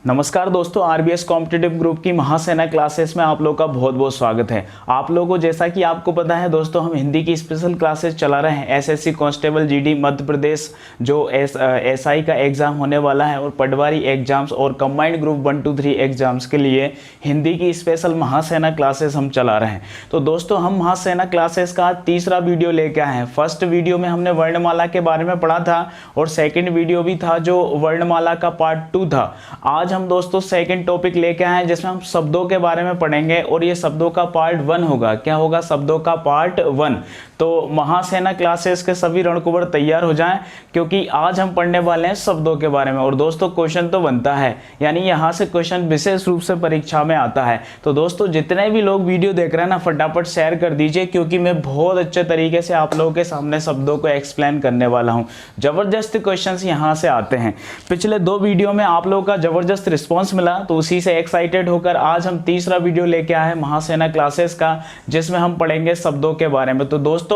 नमस्कार दोस्तों, RBS competitive group की महासेना क्लासेस में आप लोगों का बहुत बहुत स्वागत है। आप लोगों को जैसा कि आपको पता है दोस्तों, हम हिंदी की स्पेशल क्लासेस चला रहे हैं। SSC constable GD Madhya Pradesh जो एसआई का एग्जाम होने वाला है और पटवारी एग्जाम्स और कंबाइंड ग्रुप 1, 2, 3 एग्जाम्स के लिए हिंदी की स्पेशल महासेना क्लासेस हम चला रहे हैं। तो दोस्तों, हम महासेना क्लासेस का तीसरा वीडियो लेके आए हैं। फर्स्ट वीडियो में हमने वर्णमाला के बारे में पढ़ा था और सेकेंड वीडियो भी था जो वर्णमाला का पार्ट 2 था। आज हम दोस्तों सेकंड टॉपिक लेके आए हैं जिसमें हम शब्दों के बारे में पढ़ेंगे और ये शब्दों का पार्ट 1 होगा। क्या होगा? शब्दों का पार्ट 1। तो महासेना क्लासेस के सभी रणकुंवर तैयार हो जाएं, क्योंकि आज हम पढ़ने वाले हैं शब्दों के बारे में। और दोस्तों, क्वेश्चन तो बनता है, यानी यहाँ से क्वेश्चन विशेष रूप से परीक्षा में आता है। तो दोस्तों, जितने भी लोग वीडियो देख रहे हैं ना, फटाफट शेयर कर दीजिए, क्योंकि मैं बहुत अच्छे तरीके से आप लोगों के सामने शब्दों को एक्सप्लेन करने वाला हूँ। जबरदस्त क्वेश्चन यहाँ से आते हैं। पिछले 2 वीडियो में आप लोगों का जबरदस्त रिस्पॉन्स मिला, तो उसी से एक्साइटेड होकर आज हम तीसरा वीडियो लेके आए हैं महासेना क्लासेस का, जिसमें हम पढ़ेंगे शब्दों के बारे में। तो दोस्तों,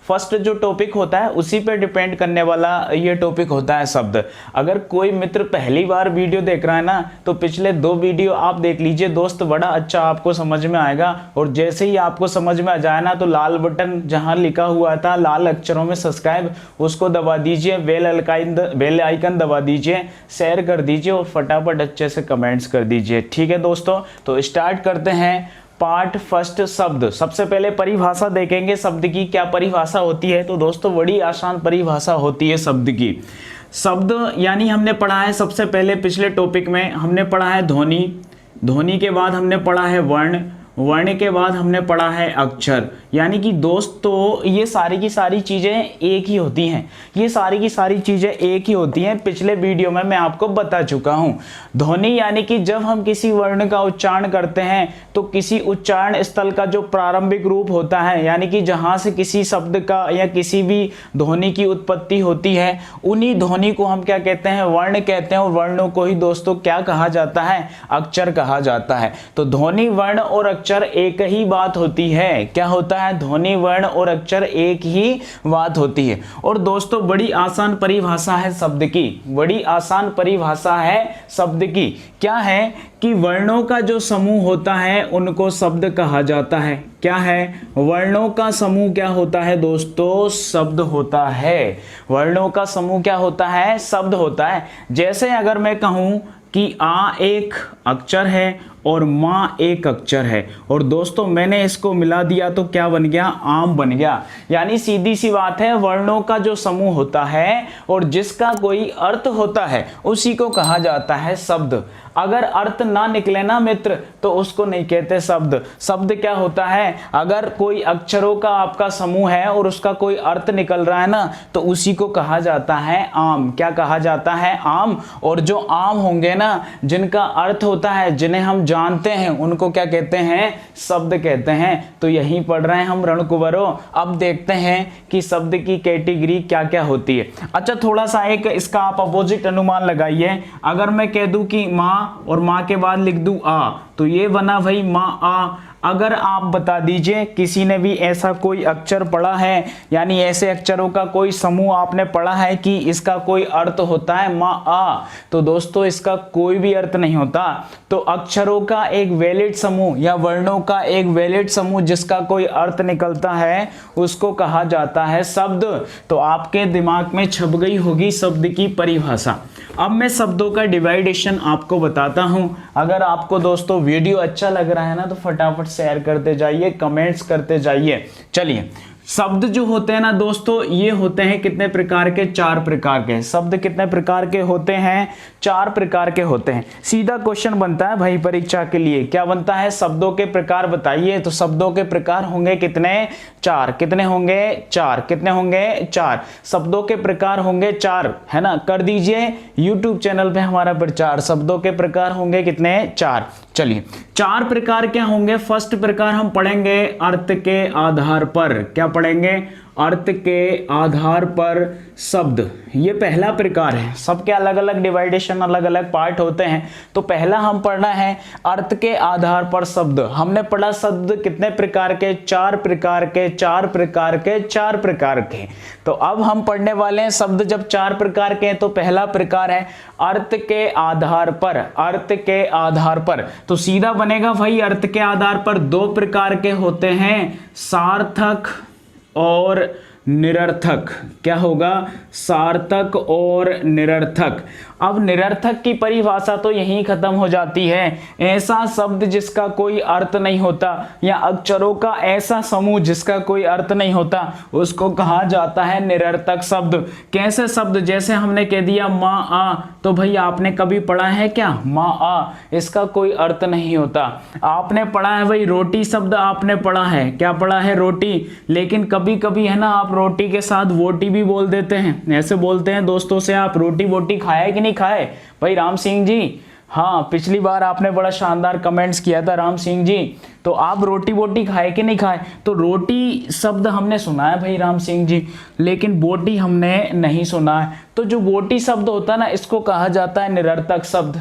फर्स्ट जो टॉपिक होता है उसी पे डिपेंड करने वाला ये टॉपिक होता है शब्द। अगर कोई मित्र पहली बार वीडियो देख रहा है ना, तो पिछले 2 वीडियो आप देख लीजिए दोस्त, बड़ा अच्छा आपको समझ में आएगा। और जैसे ही आपको समझ में आ जाए ना, तो लाल बटन जहां लिखा हुआ था लाल अक्षरों में सब्सक्राइब, उसको दबा दीजिए, बेल आइकन दबा दीजिए, शेयर कर दीजिए और फटाफट अच्छे से कमेंट्स कर दीजिए। ठीक है दोस्तों, तो स्टार्ट करते हैं पार्ट फर्स्ट। शब्द। सबसे पहले परिभाषा देखेंगे शब्द की, क्या परिभाषा होती है। तो दोस्तों, बड़ी आसान परिभाषा होती है शब्द की। शब्द यानी हमने पढ़ा है सबसे पहले पिछले टॉपिक में हमने पढ़ा है ध्वनि, ध्वनि के बाद हमने पढ़ा है वर्ण, वर्ण के बाद हमने पढ़ा है अक्षर। यानी कि दोस्तों, ये सारी की सारी चीज़ें एक ही होती हैं, ये सारी की सारी चीज़ें एक ही होती हैं। पिछले वीडियो में मैं आपको बता चुका हूँ। ध्वनि यानी कि जब हम किसी वर्ण का उच्चारण करते हैं तो किसी उच्चारण स्थल का जो प्रारंभिक रूप होता है, यानी कि जहाँ से किसी शब्द का या किसी भी ध्वनि की उत्पत्ति होती है, उन्हीं ध्वनि को हम क्या कहते हैं? वर्ण कहते हैं। और वर्णों को ही दोस्तों क्या कहा जाता है? अक्षर कहा जाता है। तो ध्वनि, वर्ण और अक्षर एक ही बात होती है। क्या होता है? ध्वनि, वर्ण और अक्षर एक ही बात होती है। और दोस्तों, बड़ी आसान परिभाषा है शब्द की, बड़ी आसान परिभाषा है शब्द की। क्या है कि वर्णों का जो समूह होता है उनको शब्द कहा जाता है। क्या है? वर्णों का समूह क्या होता है दोस्तों? शब्द होता है। वर्णों का समूह क्या होता है? शब्द होता है। जैसे अगर मैं कहूं कि आ एक अक्षर है और माँ एक अक्षर है, और दोस्तों मैंने इसको मिला दिया तो क्या बन गया? आम बन गया। यानी सीधी सी बात है, वर्णों का जो समूह होता है और जिसका कोई अर्थ होता है उसी को कहा जाता है शब्द। अगर अर्थ ना निकले ना मित्र, तो उसको नहीं कहते शब्द। शब्द क्या होता है? अगर कोई अक्षरों का आपका समूह है और उसका कोई अर्थ निकल रहा है ना, तो उसी को कहा जाता है आम। क्या कहा जाता है? आम। और जो आम होंगे ना, जिनका अर्थ होता है, जिन्हें हम जानते हैं, उनको क्या कहते हैं? शब्द कहते हैं। तो यही पढ़ रहे हैं हम रणकुंवरों। अब देखते हैं कि शब्द की कैटेगरी क्या क्या होती है। अच्छा, थोड़ा सा एक इसका आप अपोजिट अनुमान लगाइए। अगर मैं कह दूं कि माँ और माँ के बाद लिख दूं आ, तो ये बना भाई माँ आ। अगर आप बता दीजिए किसी ने भी ऐसा कोई अक्षर पढ़ा है, यानी ऐसे अक्षरों का कोई समूह आपने पढ़ा है कि इसका कोई अर्थ होता है माँ आ, तो दोस्तों इसका कोई भी अर्थ नहीं होता। तो अक्षरों का एक वैलिड समूह या वर्णों का एक वैलिड समूह जिसका कोई अर्थ निकलता है, उसको कहा जाता है शब्द। तो आपके दिमाग में छप गई होगी शब्द की परिभाषा। अब मैं शब्दों का डिवाइडेशन आपको बताता हूं। अगर आपको दोस्तों वीडियो अच्छा लग रहा है ना, तो फटाफट शेयर करते जाइए, कमेंट्स करते जाइए। चलिए, शब्द जो होते हैं ना दोस्तों, ये होते हैं कितने प्रकार के? 4 प्रकार के। शब्द कितने प्रकार के होते हैं? 4 प्रकार के होते हैं। सीधा क्वेश्चन बनता है भाई परीक्षा के लिए, क्या बनता है? शब्दों के प्रकार बताइए। तो शब्दों के प्रकार होंगे कितने? 4। कितने होंगे? 4। कितने होंगे? 4। शब्दों के प्रकार होंगे 4, है ना? कर दीजिए YouTube चैनल पे हमारा प्रचार। शब्दों के प्रकार होंगे कितने? 4। चलिए, 4 प्रकार क्या होंगे? फर्स्ट प्रकार हम पढ़ेंगे अर्थ के आधार पर। क्या पढ़ेंगे? अर्थ के आधार पर शब्द, ये पहला प्रकार है। सबके अलग अलग डिवाइडेशन, अलग अलग पार्ट होते हैं। तो पहला हम पढ़ना है अर्थ के आधार पर शब्द। हमने पढ़ा शब्द कितने प्रकार के, 4 प्रकार के, 4 प्रकार के, 4 प्रकार के। तो अब हम पढ़ने वाले हैं शब्द जब 4 प्रकार के हैं तो पहला प्रकार है अर्थ के आधार पर। अर्थ के आधार पर तो सीधा बनेगा भाई, अर्थ के आधार पर 2 प्रकार के होते हैं, सार्थक और निरर्थक। क्या होगा? सार्थक और निरर्थक। अब निरर्थक की परिभाषा तो यहीं खत्म हो जाती है। ऐसा शब्द जिसका कोई अर्थ नहीं होता, या अक्षरों का ऐसा समूह जिसका कोई अर्थ नहीं होता, उसको कहा जाता है निरर्थक शब्द। कैसे शब्द? जैसे हमने कह दिया माँ आ, तो भाई आपने कभी पढ़ा है क्या? माँ आ, इसका कोई अर्थ नहीं होता। आपने पढ़ा है भाई रोटी शब्द, आपने पढ़ा है, क्या पढ़ा है? रोटी। लेकिन कभी कभी है ना, आप रोटी के साथ वोटी भी बोल देते हैं। ऐसे बोलते हैं दोस्तों से, आप रोटी वोटी खाए कि नहीं खाए? भाई राम सिंह जी, हाँ पिछली बार आपने बड़ा शानदार कमेंट्स किया था राम सिंह जी। तो आप रोटी वोटी खाए कि नहीं खाए? तो रोटी शब्द हमने सुना है भाई राम सिंह जी, लेकिन बोटी हमने नहीं सुना है। तो जो बोटी शब्द होता है ना, इसको कहा जाता है निरर्थक शब्द।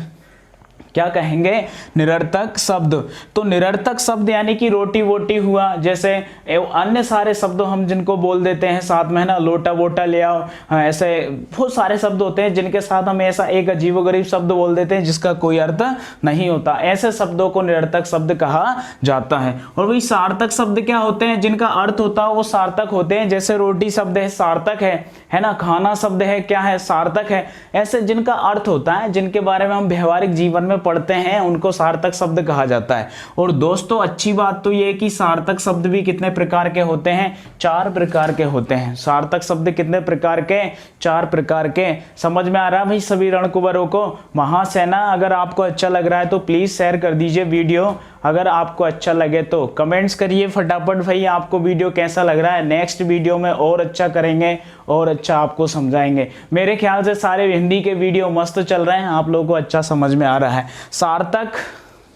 क्या कहेंगे? निरर्थक शब्द। तो निरर्थक शब्द यानी कि रोटी वोटी हुआ, जैसे अन्य सारे शब्द हम जिनको बोल देते हैं साथ में, है ना, लोटा वोटा ले आओ, ऐसे बहुत सारे शब्द होते हैं जिनके साथ हम ऐसा एक अजीबोगरीब शब्द बोल देते हैं जिसका कोई अर्थ नहीं होता। ऐसे शब्दों को निरर्थक शब्द कहा जाता है। और वही सार्थक शब्द क्या होते हैं? जिनका अर्थ होता है वो सार्थक होते हैं। जैसे रोटी शब्द है, सार्थक है ना। खाना शब्द है, क्या है? सार्थक है। ऐसे जिनका अर्थ होता है, जिनके बारे में हम व्यवहारिक जीवन में पढ़ते हैं, उनको सार्थक शब्द कहा जाता है। और दोस्तों अच्छी बात तो ये कि सार्थक शब्द भी कितने प्रकार के होते हैं? 4 प्रकार के होते हैं। सार्थक शब्द कितने प्रकार के? 4 प्रकार के। समझ में आ रहा है भाई सभी रणकुंवरों को? महासेना, अगर आपको अच्छा लग रहा है तो प्लीज शेयर कर दीजिए वीडियो। अगर आपको अच्छा लगे तो कमेंट्स करिए फटाफट भाई, आपको वीडियो कैसा लग रहा है। नेक्स्ट वीडियो में और अच्छा करेंगे और अच्छा आपको समझाएंगे। मेरे ख्याल से सारे हिंदी के वीडियो मस्त चल रहे हैं, आप लोगों को अच्छा समझ में आ रहा है। सार्थक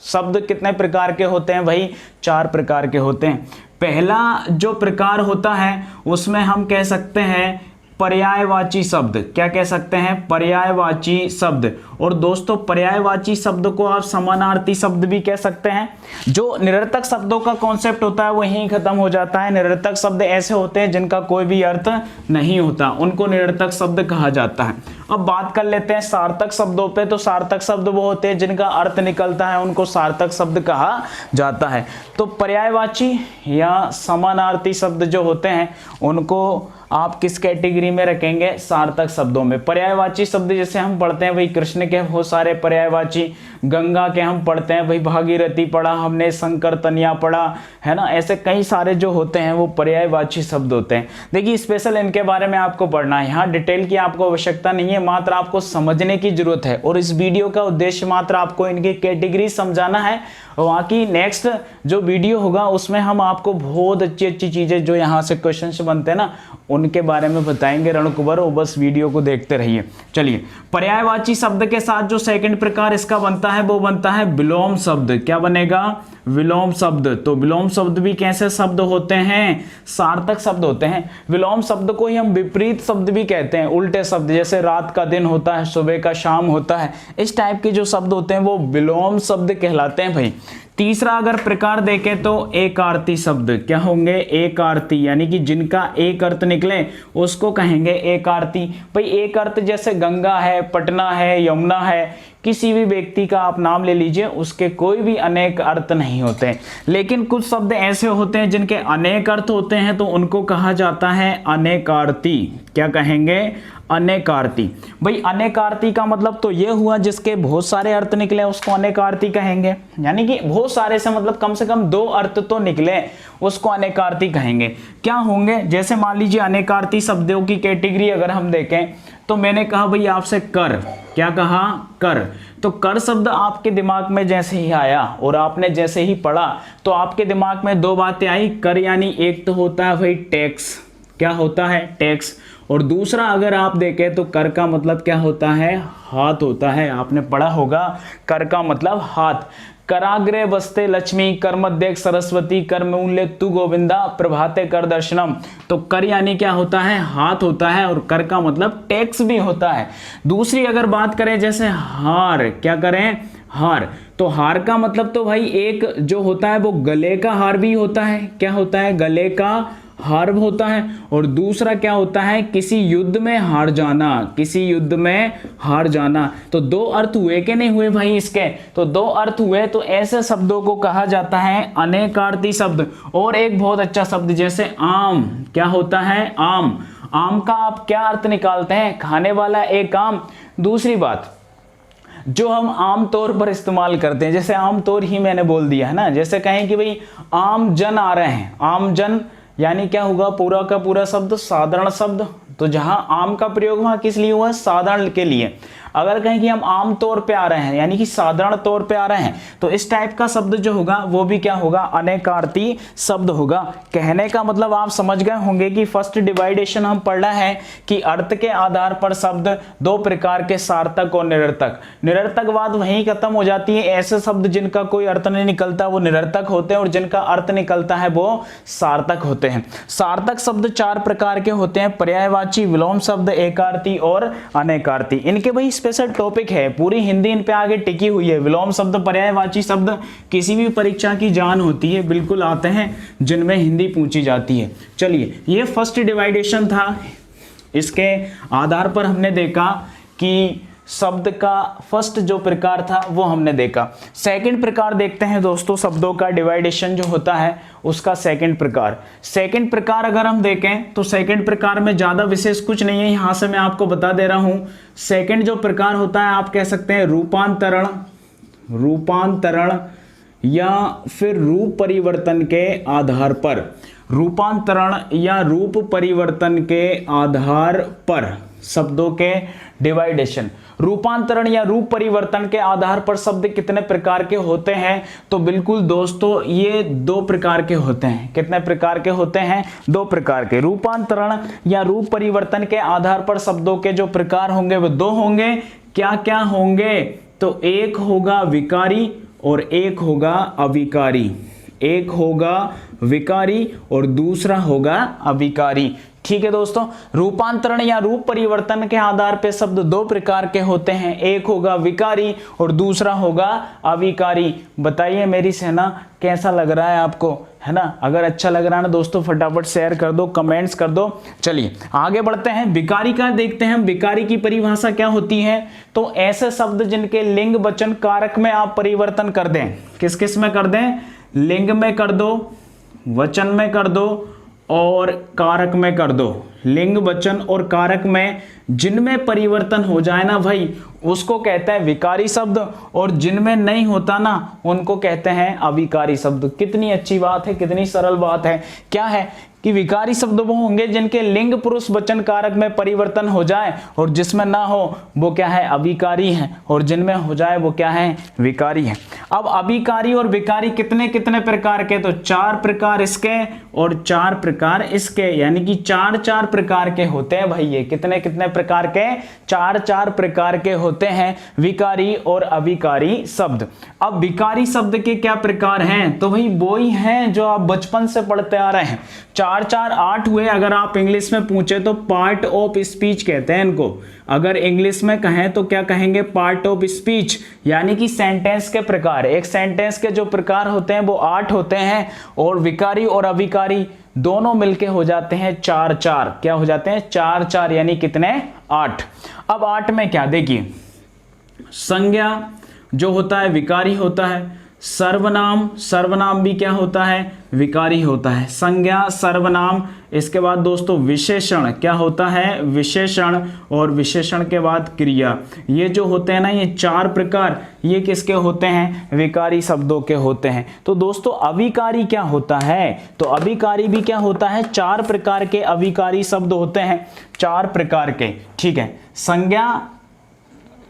शब्द कितने प्रकार के होते हैं भाई? 4 प्रकार के होते हैं। पहला जो प्रकार होता है उसमें हम कह सकते हैं पर्यायवाची शब्द। क्या कह सकते हैं? पर्यायवाची शब्द। और दोस्तों पर्यायवाची शब्द को आप समानार्थी शब्द भी कह सकते हैं। जो निरर्थक शब्दों का कॉन्सेप्ट होता है वो यहीं खत्म हो जाता है। निरर्थक शब्द ऐसे होते हैं जिनका कोई भी अर्थ नहीं होता, उनको निरर्थक शब्द कहा जाता है। अब बात कर लेते हैं सार्थक शब्दों पे। तो सार्थक शब्द वो होते हैं जिनका अर्थ निकलता है, उनको सार्थक शब्द कहा जाता है। तो पर्यायवाची या समानार्थी शब्द जो होते हैं उनको आप किस कैटेगरी में रखेंगे? सार्थक शब्दों में। पर्यायवाची शब्द जैसे हम पढ़ते हैं, वही कृष्ण के बहुत सारे पर्यायवाची, गंगा के हम पढ़ते हैं, वही भागीरथी पढ़ा हमने, शंकर तनिया पढ़ा, है ना। ऐसे कई सारे जो होते हैं वो पर्यायवाची शब्द होते हैं। देखिए स्पेशल इनके बारे में आपको पढ़ना है, यहाँ डिटेल की आपको आवश्यकता नहीं है, मात्र आपको समझने की जरूरत है। और इस वीडियो का उद्देश्य मात्र आपको इनकी कैटेगरी समझाना है। वहाँ की नेक्स्ट जो वीडियो होगा उसमें हम आपको बहुत अच्छी अच्छी चीज़ें जो यहाँ से क्वेश्चन बनते हैं ना, उनके बारे में बताएंगे रणकुंवर। और बस वीडियो को देखते रहिए। चलिए, पर्यायवाची शब्द के साथ जो सेकंड प्रकार इसका बनता है वो बनता है विलोम शब्द। क्या बनेगा? विलोम शब्द। तो विलोम शब्द भी कैसे शब्द होते हैं? सार्थक शब्द होते हैं। विलोम शब्द को ही हम विपरीत शब्द भी कहते हैं, उल्टे शब्द। जैसे रात का दिन होता है, सुबह का शाम होता है, इस टाइप के जो शब्द होते हैं वो विलोम शब्द कहलाते हैं भाई। तीसरा अगर प्रकार देखें तो एक आरती शब्द। क्या होंगे? एक आरती, यानी कि जिनका एक अर्थ निकले उसको कहेंगे एक आरती। भाई एक अर्थ जैसे गंगा है, पटना है, यमुना है, किसी भी व्यक्ति का आप नाम ले लीजिए, उसके कोई भी अनेक अर्थ नहीं होते हैं। लेकिन कुछ शब्द ऐसे होते हैं जिनके अनेक अर्थ होते हैं, तो उनको कहा जाता है अनेकार्थी। क्या कहेंगे? अनेकार्थी। भाई अनेकार्थी का मतलब तो ये हुआ जिसके बहुत सारे अर्थ निकले उसको अनेकार्थी कहेंगे। यानी कि बहुत सारे से मतलब कम से कम 2 अर्थ तो निकले, उसको अनेकार्थी कहेंगे। क्या होंगे? जैसे मान लीजिए अनेकार्थी शब्दों की कैटेगरी अगर हम देखें तो मैंने कहा भाई आपसे कर। क्या कहा? कर। तो कर शब्द आपके दिमाग में जैसे ही आया और आपने जैसे ही पढ़ा तो आपके दिमाग में 2 बातें आई। कर यानी एक तो होता है भाई टैक्स। क्या होता है? टैक्स। और दूसरा अगर आप देखें तो कर का मतलब क्या होता है? हाथ होता है। आपने पढ़ा होगा कर का मतलब हाथ। कराग्रे बसते लक्ष्मी, कर मध्य सरस्वती, कर मूल्य तु गोविंदा, प्रभाते कर दर्शनम। तो कर यानी क्या होता है, हाथ होता है, और कर का मतलब टैक्स भी होता है। दूसरी अगर बात करें जैसे हार, क्या करें, हार, तो हार का मतलब तो भाई एक जो होता है वो गले का हार भी होता है। क्या होता है, गले का हार होता है। और दूसरा क्या होता है, किसी युद्ध में हार जाना, किसी युद्ध में हार जाना। तो दो अर्थ हुए कि नहीं हुए भाई इसके, तो दो अर्थ हुए। तो ऐसे शब्दों को कहा जाता है अनेकार्थी शब्द। और एक बहुत अच्छा शब्द जैसे आम, क्या होता है, आम। आम का आप क्या अर्थ निकालते हैं, खाने वाला एक आम। दूसरी बात जो हम आम तौर पर इस्तेमाल करते हैं, जैसे आम तौर ही मैंने बोल दिया है ना, जैसे कहें कि भाई आम जन आ रहे हैं, आम जन यानी क्या होगा, पूरा का पूरा शब्द साधारण शब्द। तो जहां आम का प्रयोग वहां किस लिए हुआ, साधारण के लिए। अगर कहें कि हम आम तौर पे आ रहे हैं यानी कि साधारण तौर पे आ रहे हैं, तो इस टाइप का शब्द जो होगा वो भी क्या होगा, अनेकार्थी शब्द होगा। कहने का मतलब आप समझ गए होंगे कि फर्स्ट डिवाइडेशन हम पढ़ रहे हैं कि अर्थ के आधार पर शब्द दो प्रकार के, सार्थक और निरर्थक। निरर्थकवाद वहीं खत्म हो जाती है। ऐसे शब्द जिनका कोई अर्थ नहीं निकलता वो निरर्थक होते हैं, और जिनका अर्थ निकलता है वो सार्थक होते हैं। सार्थक शब्द चार प्रकार के होते हैं, पर्यायवाची, विलोम शब्द, एकार्थी और अनेकार्थी। इनके भाई स्पेशल टॉपिक है, पूरी हिंदी इन पे आगे टिकी हुई है। विलोम शब्द, पर्यायवाची शब्द किसी भी परीक्षा की जान होती है, बिल्कुल आते हैं जिनमें हिंदी पूछी जाती है। चलिए, ये फर्स्ट डिवाइडेशन था। इसके आधार पर हमने देखा कि शब्द का फर्स्ट जो प्रकार था वो हमने देखा। सेकंड प्रकार देखते हैं दोस्तों, शब्दों का डिवाइडेशन जो होता है उसका सेकंड प्रकार। सेकंड प्रकार अगर हम देखें तो सेकंड प्रकार में ज्यादा विशेष कुछ नहीं है, यहां से मैं आपको बता दे रहा हूं। सेकंड जो प्रकार होता है आप कह सकते हैं रूपांतरण, रूपांतरण या फिर रूप परिवर्तन के आधार पर, रूपांतरण या रूप परिवर्तन के आधार पर शब्दों के डिवाइडेशन। रूपांतरण या रूप परिवर्तन के आधार पर शब्द कितने प्रकार के होते हैं, तो बिल्कुल दोस्तों ये दो प्रकार के होते हैं। कितने प्रकार के होते हैं, दो प्रकार के। रूपांतरण या रूप परिवर्तन के आधार पर शब्दों के जो प्रकार होंगे वो दो होंगे। क्या क्या होंगे, तो एक होगा विकारी और एक होगा अविकारी। एक होगा विकारी और दूसरा होगा अविकारी। ठीक है दोस्तों, रूपांतरण या रूप परिवर्तन के आधार पे शब्द दो प्रकार के होते हैं, एक होगा विकारी और दूसरा होगा अविकारी। बताइए मेरी सेना कैसा लग रहा है आपको, है ना। अगर अच्छा लग रहा है ना दोस्तों फटाफट शेयर कर दो, कमेंट्स कर दो। चलिए आगे बढ़ते हैं, विकारी का देखते हैं। विकारी की परिभाषा क्या होती है, तो ऐसे शब्द जिनके लिंग वचन कारक में आप परिवर्तन कर दें। किस किस में कर दें, लिंग में कर दो, वचन में कर दो और कारक में कर दो। लिंग वचन और कारक में जिनमें परिवर्तन हो जाए ना भाई उसको कहते हैं विकारी शब्द, और जिनमें नहीं होता ना उनको कहते हैं अविकारी शब्द। कितनी अच्छी बात है, कितनी सरल बात है। क्या है कि विकारी शब्द वो होंगे जिनके लिंग पुरुष वचन कारक में परिवर्तन हो जाए, और जिसमें ना हो वो क्या है, अविकारी है, और जिनमें हो जाए वो क्या है, विकारी है। अब अविकारी और विकारी कितने कितने प्रकार के, तो चार प्रकार इसके और चार प्रकार इसके, यानी कि चार चार प्रकार के होते हैं भाई। ये कितने कितने प्रकार के, चार चार प्रकार के होते हैं विकारी और अविकारी शब्द। अब विकारी शब्द के क्या प्रकार हैं, तो भाई वो ही हैं जो आप बचपन से पढ़ते आ रहे हैं। चार चार आठ हुए। अगर आप इंग्लिश में पूछे तो पार्ट ऑफ स्पीच कहते हैं इनको। अगर इंग्लिश में कहें तो क्या कहेंगे, पार्ट ऑफ स्पीच, यानी कि सेंटेंस के प्रकार। एक सेंटेंस के जो प्रकार होते हैं वो 8 होते हैं, और विकारी और अविकारी दोनों मिलके हो जाते हैं चार चार। क्या हो जाते हैं, चार चार, यानी कितने, 8। अब 8 में क्या, देखिए संज्ञा जो होता है विकारी होता है। सर्वनाम, सर्वनाम भी क्या होता है, विकारी होता है। संज्ञा, सर्वनाम, इसके बाद दोस्तों विशेषण क्या होता है, विशेषण, और विशेषण के बाद क्रिया। ये जो होते हैं ना, ये चार प्रकार, ये किसके होते हैं, विकारी शब्दों के होते हैं। तो दोस्तों अविकारी क्या होता है, तो अविकारी भी क्या होता है, चार प्रकार के अविकारी शब्द होते हैं, चार प्रकार के। ठीक है, संज्ञा,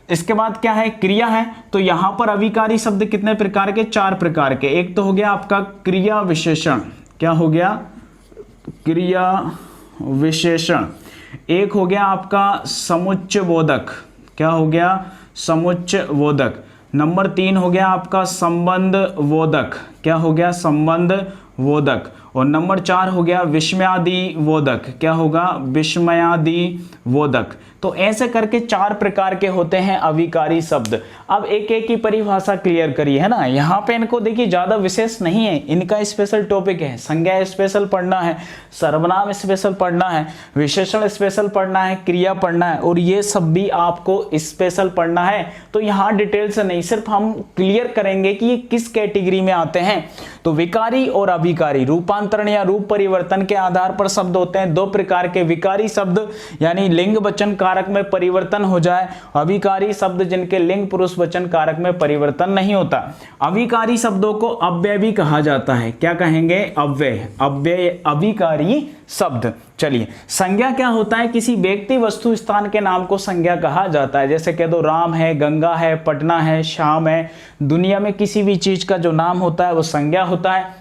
इसके बाद क्या है, क्रिया है। तो यहां पर अविकारी शब्द कितने प्रकार के, चार प्रकार के। एक तो हो गया आपका क्रिया विशेषण, क्या हो गया, क्रिया विशेषण। एक हो गया आपका समुच्चय बोधक, क्या हो गया, समुच्चयबोधक। नंबर 3 हो गया आपका संबंधबोधक, क्या हो गया, संबंधबोधक। और नंबर 4 हो गया विस्मयादिबोधक, क्या होगा, विस्मयादिबोधक। तो ऐसे करके 4 प्रकार के होते हैं अविकारी शब्द। अब एक एक की परिभाषा क्लियर करिए, है ना। यहाँ पे इनको देखिए ज्यादा विशेष नहीं है, इनका स्पेशल टॉपिक है। संज्ञा स्पेशल पढ़ना है, सर्वनाम स्पेशल पढ़ना है, विशेषण स्पेशल पढ़ना है, क्रिया पढ़ना है, और ये सब भी आपको स्पेशल पढ़ना है। तो यहाँ डिटेल से नहीं, सिर्फ हम क्लियर करेंगे कि ये किस कैटेगरी में आते हैं। तो विकारी और अभिकारी, रूपांतरण या रूप परिवर्तन के आधार पर शब्द होते हैं। 2 प्रकार के विकारी शब्द यानी लिंग वचन कारक में परिवर्तन हो जाए, अभिकारी शब्द जिनके लिंग पुरुष वचन कारक में परिवर्तन नहीं होता। अभिकारी शब्दों को अव्यय भी कहा जाता है, क्या कहेंगे, अव्यय, अव्यय अभिकारी शब्द। चलिए, संज्ञा क्या होता है, किसी व्यक्ति वस्तु स्थान के नाम को संज्ञा कहा जाता है। जैसे कह दो राम है, गंगा है, पटना है, श्याम है। दुनिया में किसी भी चीज का जो नाम होता है वो संज्ञा होता है।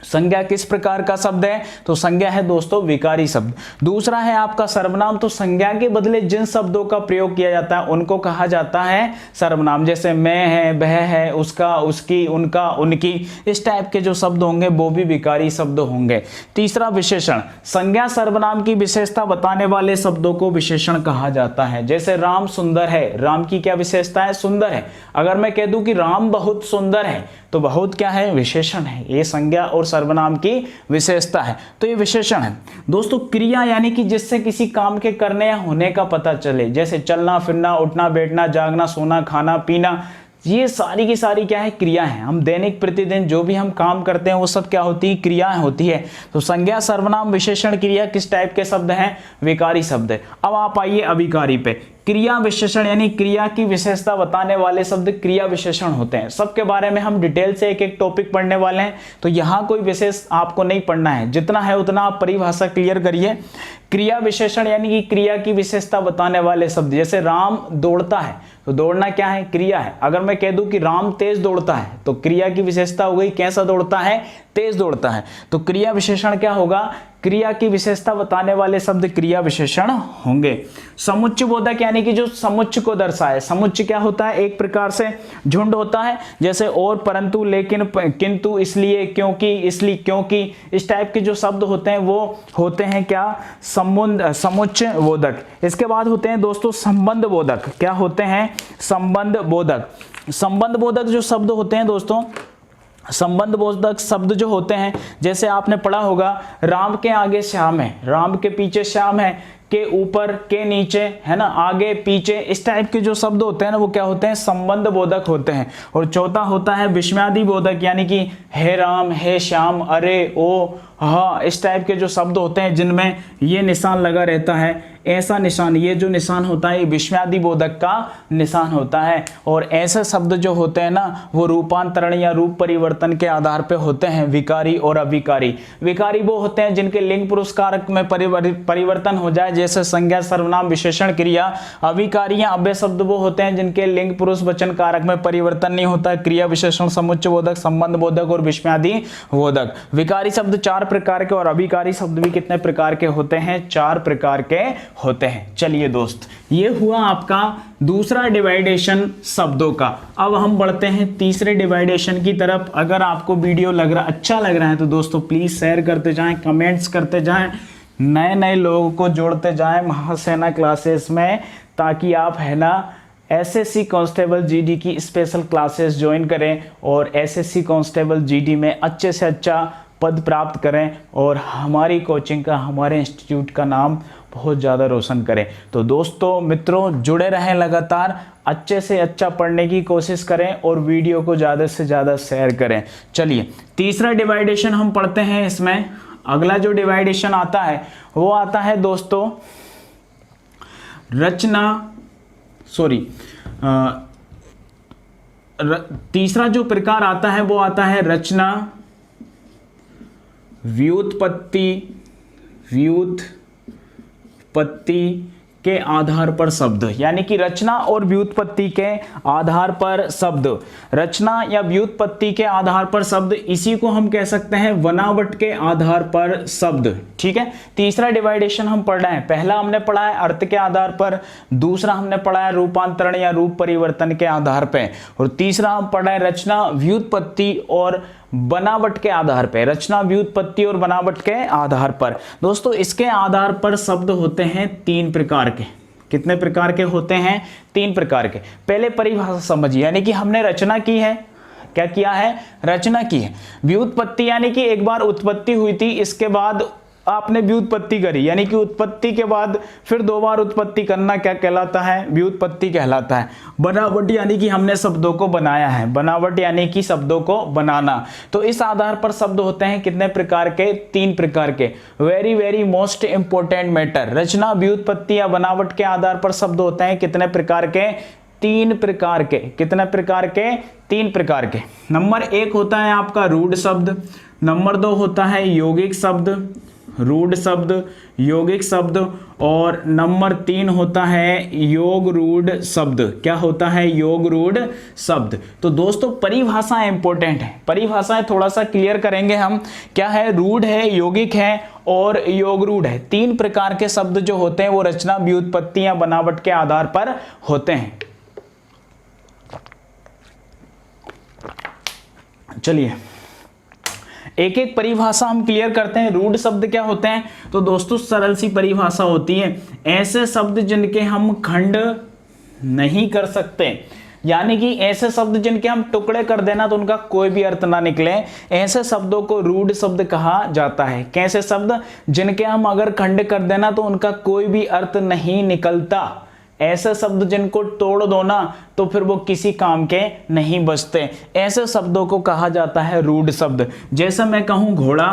संज्ञा किस प्रकार का शब्द है, तो संज्ञा है दोस्तों विकारी शब्द। दूसरा है आपका सर्वनाम, तो संज्ञा के बदले जिन शब्दों का प्रयोग किया जाता है उनको कहा जाता है सर्वनाम। जैसे मैं है, वह है, उसका, उसकी, उनका, उनकी, इस टाइप के जो शब्द होंगे वो भी विकारी शब्द होंगे। तीसरा विशेषण, संज्ञा सर्वनाम की विशेषता बताने वाले शब्दों को विशेषण कहा जाता है। जैसे राम सुंदर है, राम की क्या विशेषता है, सुंदर है। अगर मैं कह दूं कि राम बहुत सुंदर है तो बहुत क्या है, विशेषण है। ये संज्ञा और सर्वनाम की विशेषता है, तो ये विशेषण है। दोस्तों क्रिया यानी कि जिससे किसी काम के करने या होने का पता चले, जैसे चलना फिरना, उठना बैठना, जागना सोना, खाना पीना, ये सारी की सारी क्या है, क्रिया है। हम दैनिक प्रतिदिन जो भी हम काम करते हैं वो सब क्या होती है, क्रियाएं होती है। तो संज्ञा सर्वनाम विशेषण क्रिया किस टाइप के शब्द हैं, विकारी शब्द है। अब आप आइए अभिकारी पे। क्रिया विशेषण यानी क्रिया की विशेषता बताने वाले शब्द क्रिया विशेषण होते हैं। सबके बारे में हम डिटेल से एक एक टॉपिक पढ़ने वाले हैं, तो यहाँ कोई विशेष आपको नहीं पढ़ना है, जितना है उतना आप परिभाषा क्लियर करिए। क्रिया विशेषण यानी कि क्रिया की विशेषता बताने वाले शब्द, जैसे राम दौड़ता है, तो दौड़ना क्या है, क्रिया है। अगर मैं कह दूं कि राम तेज दौड़ता है तो क्रिया की विशेषता हो गई, कैसा दौड़ता है, तेज दौड़ता है। तो क्रिया विशेषण क्या होगा, क्रिया की विशेषता बताने वाले शब्द क्रिया विशेषण होंगे। समुच्चयबोधक यानी कि जो समुच्चय को दर्शाए। समुच्चय क्या होता है, एक प्रकार से झुंड होता है, जैसे और, परंतु, लेकिन, किंतु, इसलिए, क्योंकि, इसलिए, क्योंकि, इस टाइप के जो शब्द होते हैं वो होते हैं क्या, समुच्चयबोधक। इसके बाद होते हैं दोस्तों संबंध बोधक। क्या होते हैं, संबंध बोधक। संबंध बोधक जो शब्द होते हैं दोस्तों, संबंध बोधक शब्द जो होते हैं, जैसे आपने पढ़ा होगा राम के आगे श्याम है, राम के पीछे श्याम है, के ऊपर, के नीचे, है ना, आगे पीछे, इस टाइप के जो शब्द होते हैं ना वो क्या होते हैं, संबंध बोधक होते हैं। और चौथा होता है विस्मयादि बोधक, यानी कि हे राम, हे श्याम, अरे, ओ, हाँ, इस टाइप के जो शब्द होते हैं जिनमें ये निशान लगा रहता है, ऐसा निशान, ये जो निशान होता है ये विस्मयादि बोधक का निशान होता है। और ऐसे शब्द जो होते हैं ना वो रूपांतरण या रूप परिवर्तन के आधार पे होते हैं, विकारी और अभिकारी। विकारी वो होते हैं जिनके लिंग पुरुष कारक में परिवर्तन हो जाए, जैसे संज्ञा सर्वनाम विशेषण क्रिया। अभिकारी या अव्यय शब्द वो होते हैं जिनके लिंग पुरुष वचन कारक में परिवर्तन नहीं होता, क्रिया विशेषण, समुच्चय बोधक, संबंध बोधक और विस्मयादि बोधक। विकारी शब्द 4 प्रकार के और अभिकारी शब्द भी कितने प्रकार के होते हैं, 4 प्रकार के होते हैं। चलिए दोस्त, ये हुआ आपका दूसरा डिवाइडेशन शब्दों का। अब हम बढ़ते हैं तीसरे डिवाइडेशन की तरफ। अगर आपको वीडियो अच्छा लग रहा है तो दोस्तों प्लीज शेयर करते जाएं, कमेंट्स करते जाएं, नए नए लोगों को जोड़ते जाएं महासेना क्लासेस में, ताकि आप, है ना, एसएससी कांस्टेबल जीडी की स्पेशल क्लासेस ज्वाइन करें और एसएससी कांस्टेबल जीडी में अच्छे से अच्छा पद प्राप्त करें और हमारी कोचिंग का, हमारे इंस्टीट्यूट का नाम बहुत ज़्यादा रोशन करें। तो दोस्तों मित्रों जुड़े रहें, लगातार अच्छे से अच्छा पढ़ने की कोशिश करें और वीडियो को ज़्यादा से ज़्यादा शेयर करें। चलिए तीसरा डिवाइडेशन हम पढ़ते हैं। इसमें अगला जो डिवाइडेशन आता है वो आता है दोस्तों तीसरा जो प्रकार आता है वो आता है रचना, व्युत्पत्ति, के आधार पर शब्द, यानी कि रचना और व्युत्पत्ति के आधार पर शब्द, रचना या व्युत्पत्ति के आधार पर शब्द, इसी को हम कह सकते हैं बनावट के आधार पर शब्द। ठीक है, तीसरा डिवाइडेशन हम पढ़ रहे हैं। पहला हमने पढ़ा है अर्थ के आधार पर, दूसरा हमने पढ़ा है रूपांतरण या रूप परिवर्तन के आधार पर, और तीसरा हम पढ़ रहे हैं रचना, व्युत्पत्ति और बनावट के आधार पर। रचना, व्युत्पत्ति और बनावट के आधार पर दोस्तों इसके आधार पर शब्द होते हैं 3 प्रकार के। कितने प्रकार के होते हैं? 3 प्रकार के। पहले परिभाषा समझिए, यानी कि हमने रचना की है। क्या किया है? रचना की है। व्युत्पत्ति यानी कि एक बार उत्पत्ति हुई थी, इसके बाद आपने व्युत्पत्ति करी, यानी कि उत्पत्ति के बाद फिर 2 बार उत्पत्ति करना क्या कहलाता है? व्युत्पत्ति कहलाता है। बनावट यानी कि हमने शब्दों को बनाया है। बनावट यानी कि शब्दों को बनाना। तो इस आधार पर शब्द होते हैं कितने प्रकार के? 3 प्रकार के। Very very most important matter, रचना, व्युत्पत्ति या बनावट के आधार पर शब्द होते हैं कितने प्रकार के? 3 प्रकार के। कितने प्रकार के? 3 प्रकार के। नंबर 1 होता है आपका रूढ़ शब्द, नंबर 2 होता है यौगिक शब्द, रूढ़ शब्द, यौगिक शब्द, और नंबर 3 होता है योग रूढ़ शब्द। क्या होता है? योग रूढ़ शब्द। तो दोस्तों परिभाषाएं इंपॉर्टेंट है, परिभाषाएं थोड़ा सा क्लियर करेंगे हम। क्या है? रूढ़ है, यौगिक है और योग रूढ़ है। 3 प्रकार के शब्द जो होते हैं वो रचना, व्युत्पत्ति या बनावट के आधार पर होते हैं। चलिए एक एक परिभाषा हम क्लियर करते हैं। रूढ़ शब्द क्या होते हैं? तो दोस्तों सरल सी परिभाषा होती है, ऐसे शब्द जिनके हम खंड नहीं कर सकते, यानी कि ऐसे शब्द जिनके हम टुकड़े कर देना तो उनका कोई भी अर्थ ना निकले, ऐसे शब्दों को रूढ़ शब्द कहा जाता है। कैसे शब्द? जिनके हम अगर खंड कर देना तो उनका कोई भी अर्थ नहीं निकलता। ऐसे शब्द जिनको तोड़ दो ना तो फिर वो किसी काम के नहीं बचते, ऐसे शब्दों को कहा जाता है रूढ़ शब्द। जैसे मैं कहूं घोड़ा,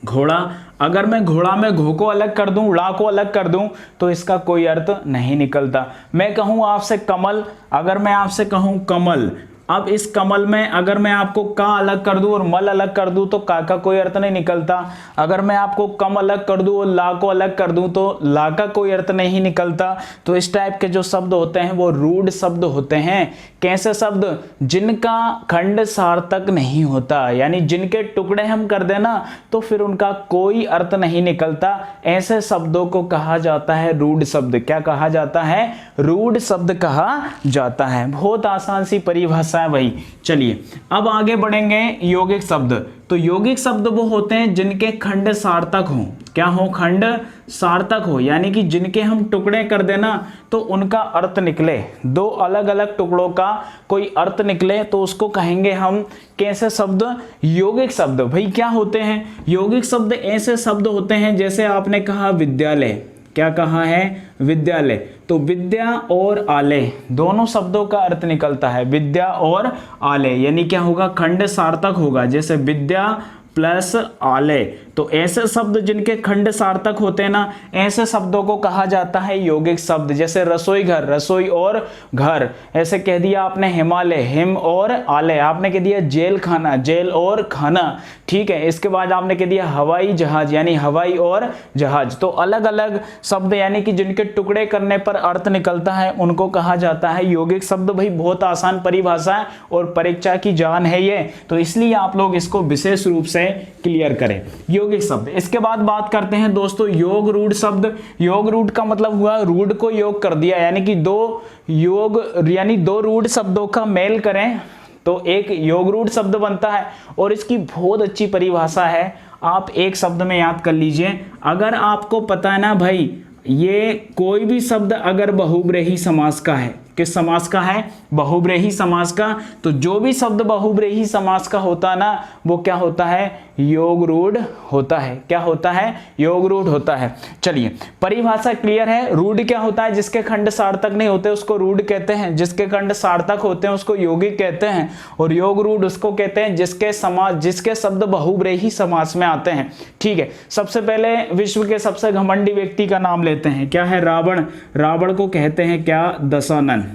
घोड़ा, अगर मैं घोड़ा में घो को अलग कर दूं, ड़ा को अलग कर दूं तो इसका कोई अर्थ नहीं निकलता। मैं कहूं आपसे कमल, अगर मैं आपसे कहूं कमल, अब इस कमल में अगर मैं आपको का अलग कर दूं और मल अलग कर दूं तो का कोई अर्थ नहीं निकलता। अगर मैं आपको कम अलग कर दूं और ला को अलग कर दूं तो ला का कोई अर्थ नहीं निकलता। तो इस टाइप के जो शब्द होते हैं वो रूढ़ शब्द होते हैं। कैसे शब्द? जिनका खंड सार्थक नहीं होता, यानी जिनके टुकड़े हम कर देना तो फिर उनका कोई अर्थ नहीं निकलता, ऐसे शब्दों को कहा जाता है रूढ़ शब्द। क्या कहा जाता है? रूढ़ शब्द कहा जाता है। बहुत आसान सी परिभाषा है भाई। चलिए अब आगे बढ़ेंगे। यौगिक शब्द, तो यौगिक शब्द वो होते हैं जिनके खंड सार्थक हो। क्या हो? खंड सार्थक हो, यानी कि जिनके हम टुकड़े कर देना तो उनका अर्थ निकले, 2 अलग अलग टुकड़ों का कोई अर्थ निकले तो उसको कहेंगे हम कैसे शब्द? यौगिक शब्द। भाई क्या होते हैं यौगिक शब्द? ऐसे शब्द होते हैं जैसे आपने कहा विद्यालय। क्या कहा है? विद्यालय। तो विद्या और आलय दोनों शब्दों का अर्थ निकलता है, विद्या और आलय, यानी क्या होगा? खंड सार्थक होगा। जैसे विद्या प्लस आलय, तो ऐसे शब्द जिनके खंड सार्थक होते हैं ना, ऐसे शब्दों को कहा जाता है यौगिक शब्द। जैसे रसोई घर, रसोई और घर, ऐसे कह दिया आपने हिमालय, हिम और आलय। आपने कह दिया जेल खाना, जेल और खाना। ठीक है, इसके बाद आपने कह दिया हवाई जहाज, यानी हवाई और जहाज। तो अलग अलग शब्द यानी कि जिनके टुकड़े करने पर अर्थ निकलता है उनको कहा जाता है यौगिक शब्द। भाई बहुत आसान परिभाषा है और परीक्षा की जान है ये, तो इसलिए आप लोग इसको विशेष रूप से क्लियर करें। यौगिक शब्द। इसके बाद बात करते हैं दोस्तों योग रूढ़ शब्द। योग रूढ़ का मतलब हुआ रूढ़ को योग कर दिया, यानी कि 2 योग यानी 2 रूढ़ शब्दों का मेल करें तो एक योग रूढ़ शब्द बनता है। और इसकी बहुत अच्छी परिभाषा है, आप एक शब्द में याद कर लीजिए। अगर आपको पता है ना भाई, ये कोई भी शब्द अगर बहुब्रीहि समास का है, किस समास का है? बहुब्रीहि समास का, तो जो भी शब्द बहुब्रीहि समास का होता है ना वो क्या होता है? योग रूढ़ होता है। क्या होता है? योग रूढ़ होता है। चलिए परिभाषा क्लियर है। रूढ़ क्या होता है? जिसके खंड सार्थक नहीं होते उसको रूढ़ कहते हैं, जिसके खंड सार्थक होते हैं उसको यौगिक कहते हैं, और योग रूढ़ उसको कहते हैं जिसके शब्द बहुब्रीहि समास में आते हैं। ठीक है, सबसे पहले विश्व के सबसे घमंडी व्यक्ति का नाम लेते हैं। क्या है? रावण। रावण को कहते हैं क्या? दशानन।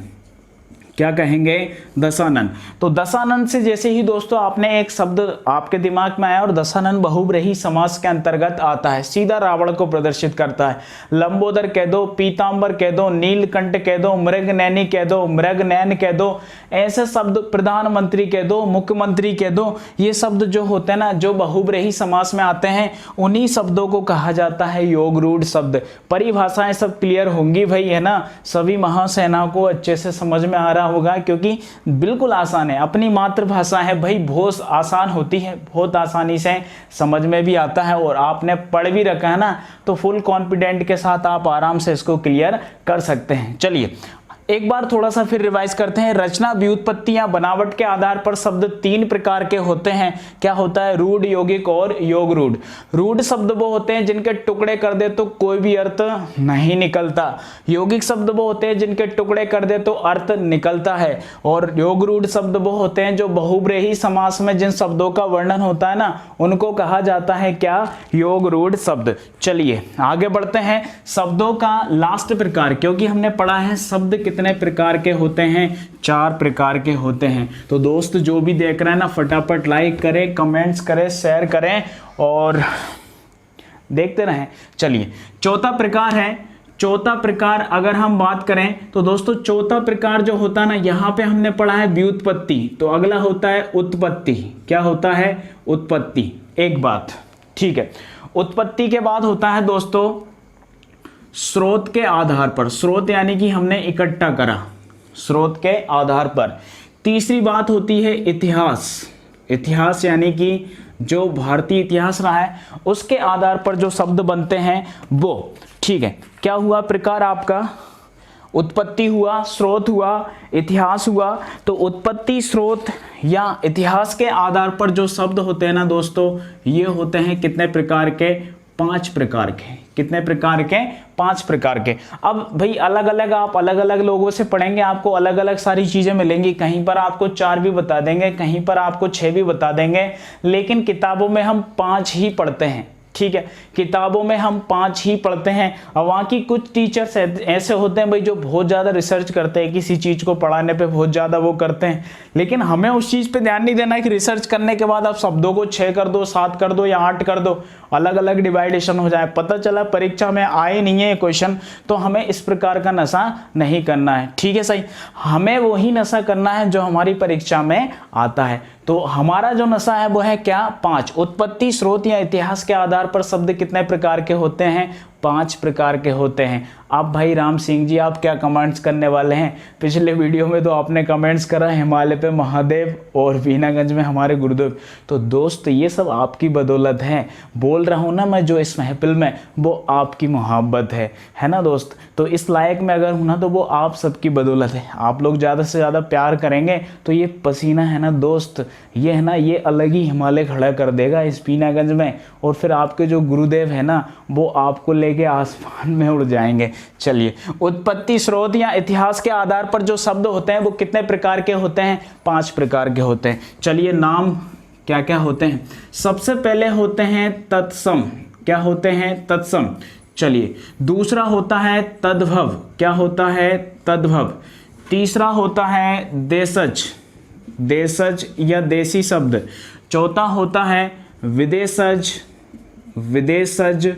क्या कहेंगे, दशानन। तो दशानन से जैसे ही दोस्तों आपने एक शब्द आपके दिमाग में आया और दशानन बहुब्रीहि समास के अंतर्गत आता है, सीधा रावण को प्रदर्शित करता है। लंबोदर कह दो, पीतांबर कह दो, नीलकंठ कह दो, मृगनैनी कह दो, मृगनयन कह दो, ऐसे शब्द, प्रधानमंत्री कह दो, मुख्यमंत्री कह दो, ये शब्द जो होते हैं ना, जो बहुब्रीहि समास में आते हैं, उन्हीं शब्दों को कहा जाता है योग रूढ़ शब्द। परिभाषाएं सब क्लियर होंगी भाई, है ना, सभी महासेना को अच्छे से समझ में आ रहा होगा, क्योंकि बिल्कुल आसान है, अपनी मातृभाषा है भाई, बहुत आसान होती है, बहुत आसानी से समझ में भी आता है, और आपने पढ़ भी रखा है ना, तो फुल कॉन्फिडेंट के साथ आप आराम से इसको क्लियर कर सकते हैं। चलिए एक बार थोड़ा सा फिर रिवाइज करते हैं। रचना, व्युत्पत्ति या बनावट के आधार पर शब्द 3 प्रकार के होते हैं। क्या होता है, रूढ़, यौगिक और योग रूढ़। रूढ़ शब्द वो होते हैं जिनके टुकड़े कर दे तो कोई भी अर्थ नहीं निकलता। यौगिक शब्द वो होते हैं जिनके टुकड़े कर दे तो अर्थ निकलता है। और योग रूढ़ शब्द वो होते हैं जो बहुब्रीहि समास में जिन शब्दों का वर्णन होता है ना, उनको कहा जाता है क्या, योग रूढ़ शब्द। चलिए आगे बढ़ते हैं। शब्दों का लास्ट प्रकार, क्योंकि हमने पढ़ा है शब्द कितने प्रकार के होते हैं, 4 प्रकार के होते हैं। तो दोस्त जो भी देख रहे हैं ना, फटाफट लाइक करें, कमेंट्स करें, शेयर करें और देखते रहें। चलिए चौथा प्रकार है, चौथा प्रकार अगर हम बात करें तो दोस्तों चौथा प्रकार जो होता है ना, यहां पे हमने पढ़ा है व्युत्पत्ति, तो अगला होता है उत्पत्ति। क्या होता है, उत्पत्ति। एक बात ठीक है, उत्पत्ति के बाद होता है दोस्तों स्रोत के आधार पर। स्रोत यानी कि हमने इकट्ठा करा, स्रोत के आधार पर। तीसरी बात होती है इतिहास। इतिहास यानी कि जो भारतीय इतिहास रहा है उसके आधार पर जो शब्द बनते हैं वो। ठीक है, क्या हुआ प्रकार आपका, उत्पत्ति हुआ, स्रोत हुआ, इतिहास हुआ। तो उत्पत्ति, स्रोत या इतिहास के आधार पर जो शब्द होते हैं ना दोस्तों, ये होते हैं कितने प्रकार के, 5 प्रकार के। कितने प्रकार के, 5 प्रकार के। अब भाई अलग अलग आप अलग अलग लोगों से पढ़ेंगे, आपको अलग अलग सारी चीजें मिलेंगी, कहीं पर आपको 4 भी बता देंगे, कहीं पर आपको 6 भी बता देंगे, लेकिन किताबों में हम 5 ही पढ़ते हैं। ठीक है, किताबों में हम 5 ही पढ़ते हैं। और वहाँ की कुछ टीचर्स ऐसे होते हैं भाई जो बहुत ज़्यादा रिसर्च करते हैं, किसी चीज़ को पढ़ाने पे बहुत ज़्यादा वो करते हैं, लेकिन हमें उस चीज़ पे ध्यान नहीं देना है कि रिसर्च करने के बाद आप शब्दों को 6 कर दो, 7 कर दो या 8 कर दो, अलग अलग डिवाइडेशन हो जाए, पता चला परीक्षा में आए नहीं है क्वेश्चन। तो हमें इस प्रकार का नशा नहीं करना है। ठीक है, सही, हमें वही नशा करना है जो हमारी परीक्षा में आता है। तो हमारा जो नशा है वो है क्या, 5। उत्पत्ति, स्रोत या इतिहास के आधार पर शब्द कितने प्रकार के होते हैं, 5 प्रकार के होते हैं। आप भाई राम सिंह जी, आप क्या कमेंट्स करने वाले हैं? पिछले वीडियो में तो आपने कमेंट्स करा हिमालय पे महादेव और वीनागंज में हमारे गुरुदेव। तो दोस्त ये सब आपकी बदौलत है, बोल रहा हूँ ना मैं, जो इस महफिल में वो आपकी मोहब्बत है ना दोस्त। तो इस लायक में अगर हूँ ना तो वो आप सबकी बदौलत है। आप लोग ज़्यादा से ज़्यादा प्यार करेंगे तो ये पसीना है ना दोस्त, ये है ना, ये अलग ही हिमालय खड़ा कर देगा इस वीनागंज में, और फिर आपके जो गुरुदेव है ना वो आपको लेके आसमान में उड़ जाएंगे। चलिए, उत्पत्ति, स्रोत या इतिहास के आधार पर जो शब्द होते हैं वो कितने प्रकार के होते हैं, 5 प्रकार के होते हैं। चलिए नाम क्या क्या होते हैं। सबसे पहले होते हैं तत्सम। क्या होते हैं, तत्सम। चलिए, दूसरा होता है तद्भव। क्या होता है, तद्भव। तीसरा होता है देशज, देशज या देसी शब्द। चौथा होता है विदेशज, विदेशज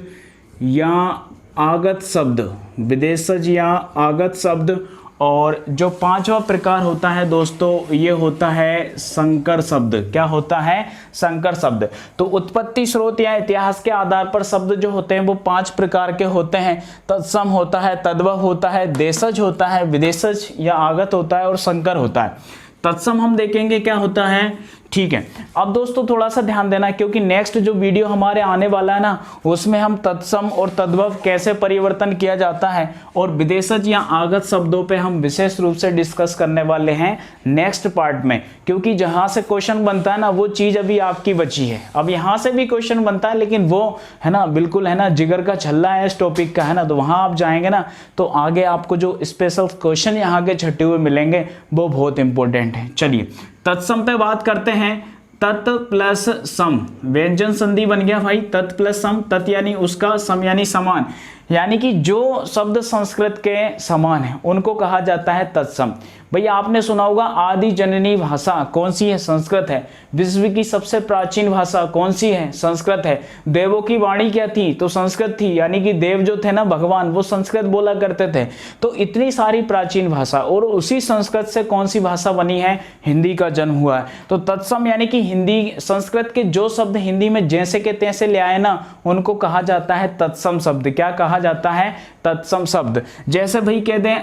या आगत शब्द, विदेशज या आगत शब्द। और जो 5वां प्रकार होता है दोस्तों, ये होता है संकर शब्द। क्या होता है, संकर शब्द। तो उत्पत्ति, स्रोत या इतिहास के आधार पर शब्द जो होते हैं वो 5 प्रकार के होते हैं। तत्सम होता है, तद्भव होता है, देशज होता है, विदेशज या आगत होता है और संकर होता है। तत्सम हम देखेंगे क्या होता है। ठीक है, अब दोस्तों थोड़ा सा ध्यान देना, क्योंकि नेक्स्ट जो वीडियो हमारे आने वाला है ना, उसमें हम तत्सम और तद्भव कैसे परिवर्तन किया जाता है और विदेशज या आगत शब्दों पे हम विशेष रूप से डिस्कस करने वाले हैं नेक्स्ट पार्ट में। क्योंकि जहां से क्वेश्चन बनता है ना वो चीज अभी आपकी बची है। अब यहां से भी क्वेश्चन बनता है, लेकिन वो है ना बिल्कुल है ना जिगर का छल्ला है इस टॉपिक का, है ना। तो वहां आप जाएंगे ना तो आगे आपको जो स्पेशल क्वेश्चन यहाँ के छटे हुए मिलेंगे वो बहुत इंपॉर्टेंट है। चलिए तत्सम पे बात करते हैं। तत् प्लस सम, व्यंजन संधि बन गया भाई, तत् प्लस सम। तत् यानी उसका, सम यानी समान, यानी कि जो शब्द संस्कृत के समान है उनको कहा जाता है तत्सम। भैया आपने सुना होगा आदि जननी भाषा कौन सी है? संस्कृत है। विश्व की सबसे प्राचीन भाषा कौन सी है? संस्कृत है। देवों की वाणी क्या थी? तो संस्कृत थी, यानी कि देव जो थे ना भगवान, वो संस्कृत बोला करते थे। तो इतनी सारी प्राचीन भाषा, और उसी संस्कृत से कौन सी भाषा बनी है? हिंदी का जन्म हुआ है। तो तत्सम यानी कि हिंदी, संस्कृत के जो शब्द हिंदी में जैसे के तैसे ले आए ना, उनको कहा जाता है तत्सम शब्द। क्या कहा जाता है? तत्सम शब्द। जैसे भाई कह दें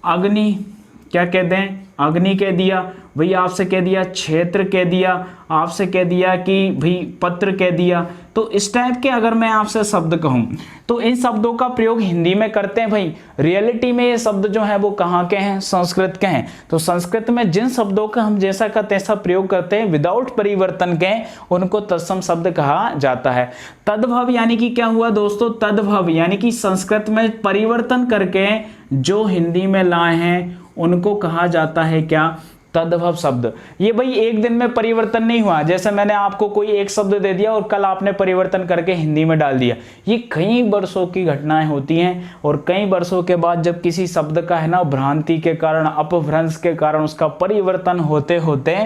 अग्नि, क्या कह दें? अग्नि कह दिया, भैया आपसे कह दिया क्षेत्र कह दिया, आपसे कह दिया कि भाई पत्र कह दिया। तो इस टाइप के अगर मैं आपसे शब्द कहूं तो इन शब्दों का प्रयोग हिंदी में करते हैं भाई। रियलिटी में ये शब्द जो है वो कहाँ के हैं? संस्कृत के हैं। तो संस्कृत में जिन शब्दों का हम जैसा का तैसा प्रयोग करते हैं विदाउट परिवर्तन के, उनको तत्सम शब्द कहा जाता है। तद्भव यानी कि क्या हुआ दोस्तों? तद्भव यानी कि संस्कृत में परिवर्तन करके जो हिंदी में लाए हैं उनको कहा जाता है क्या? तद्भव शब्द। ये भाई एक दिन में परिवर्तन नहीं हुआ, जैसे मैंने आपको कोई एक शब्द दे दिया और कल आपने परिवर्तन करके हिंदी में डाल दिया। ये कई वर्षों की घटनाएं होती हैं, और कई वर्षों के बाद जब किसी शब्द का है ना भ्रांति के कारण, अपभ्रंश के कारण उसका परिवर्तन होते होते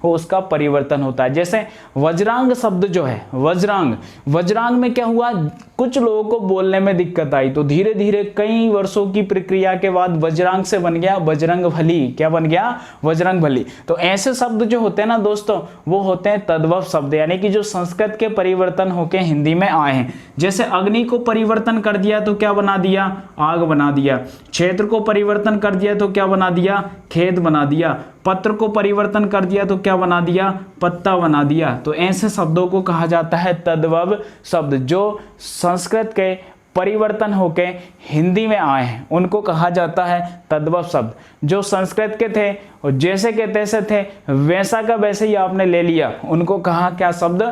वो उसका परिवर्तन होता है। जैसे वज्रांग शब्द जो है, वज्रांग में क्या हुआ? कुछ लोगों को बोलने में दिक्कत आई, तो धीरे धीरे कई वर्षों की प्रक्रिया के बाद वज्रांग से बन गया बजरंगबली। क्या बन गया? बजरंगबली। तो ऐसे शब्द जो होते हैं ना दोस्तों, वो होते हैं तद्भव शब्द, यानी कि जो संस्कृत के परिवर्तन होके हिंदी में आए हैं। जैसे अग्नि को परिवर्तन कर दिया तो क्या बना दिया? आग बना दिया। क्षेत्र को परिवर्तन कर दिया तो क्या बना दिया? खेत बना दिया। पत्र को परिवर्तन कर दिया तो क्या बना दिया? पत्ता बना दिया। तो ऐसे शब्दों को कहा जाता है तद्भव शब्द। जो संस्कृत के परिवर्तन होके हिंदी में आए हैं उनको कहा जाता है तद्भव शब्द। जो संस्कृत के थे और जैसे के तैसे थे, वैसा का वैसे ही आपने ले लिया, उनको कहा क्या शब्द?